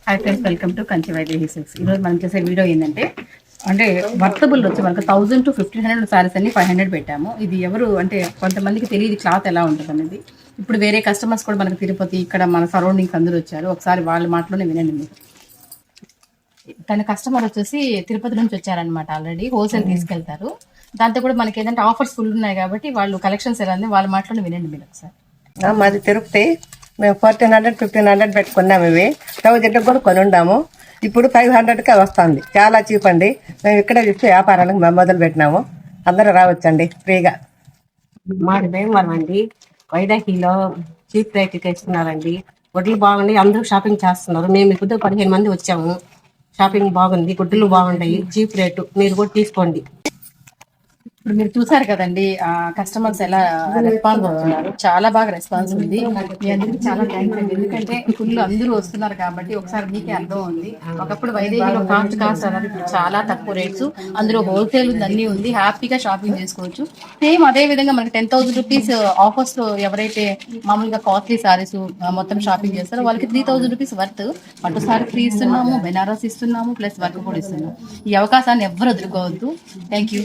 Hi friends, welcome to Kanchi Vaidehi silks. ఈరోజు మనం చేసే వీడియో ఏంటంటే వర్తబుల్ వచ్చి మనకు 1000 to 1500 సారీస్ అన్ని 500 పెట్టాము. ఇది ఎవరు అంటే కొంతమందికి తెలియదు క్లాత్ ఎలా ఉంటుంది అనేది. ఇప్పుడు వేరే కస్టమర్స్ కూడా మనకు తిరుపతి ఇక్కడ మన సరౌండింగ్స్ అందరూ వచ్చారు. ఒకసారి వాళ్ళ మాటలోనే వినండి మీరు. తన కస్టమర్ వచ్చేసి తిరుపతి నుంచి వచ్చారనమాట. ఆల్రెడీ హోల్సేల్ తీసుకెళ్తారు. దాంతో కూడా మనకి ఏంటంటే ఆఫర్స్ ఫుల్ ఉన్నాయి కాబట్టి వాళ్ళు కలెక్షన్స్ ఎలా ఉంది వాళ్ళ మాటలోనే వినండి మీరు ఒకసారి. మాది తిరుపతి. మేము 1400 1500 పెట్టుకున్నాము. ఇవి 1000 కూడా కొని ఉండాము. ఇప్పుడు 500కే వస్తుంది. చాలా చీప్ అండి. మేము ఇక్కడే చూసి వ్యాపారాలకు మేము మొదలు పెట్టినాము. అందరూ రావచ్చండి ఫ్రీగా. మాది భీమవరం అండి. వైదేహిలో చీప్ రేట్కి ఇస్తున్నారండి. గుడ్లు బాగున్నాయి, అందరూ షాపింగ్ చేస్తున్నారు. మేము ఇప్పుడు 15 మంది వచ్చాము. షాపింగ్ బాగుంది, గుడ్లు బాగుంటాయి, చీప్ రేటు, మీరు కూడా తీసుకోండి. ఇప్పుడు మీరు చూసారు కదండి కస్టమర్స్ ఎలా రెస్పాన్స్ అవుతున్నారు. చాలా బాగా రెస్పాన్స్ ఉంది. మీ అందరికి చాలా థ్యాంక్స్ అండి. ఎందుకంటే ఫుల్ అందరూ వస్తున్నారు కాబట్టి ఒకసారి మీకే అర్థం ఉంది. ఒకప్పుడు వైదేహిలో కాస్ట్ అన్నారు, ఇప్పుడు చాలా తక్కువ రేట్స్, అందులో హోల్సేల్ ఉంది, అన్ని ఉంది. హ్యాపీగా షాపింగ్ చేసుకోవచ్చు. సేమ్ అదే విధంగా మనకి 10,000 రూపీస్ ఆఫర్స్ లో ఎవరైతే మామూలుగా కాస్ట్లీ సారీస్ మొత్తం షాపింగ్ చేస్తారో వాళ్ళకి 3,000 రూపీస్ వర్త్ పట్టు సారీ ఫ్రీ ఇస్తున్నాము, బెనారస్ ఇస్తున్నాము, ప్లస్ వర్క్ కూడా ఇస్తున్నాము. ఈ అవకాశాన్ని ఎవ్వరు వదులుకోవద్దు. Thank you.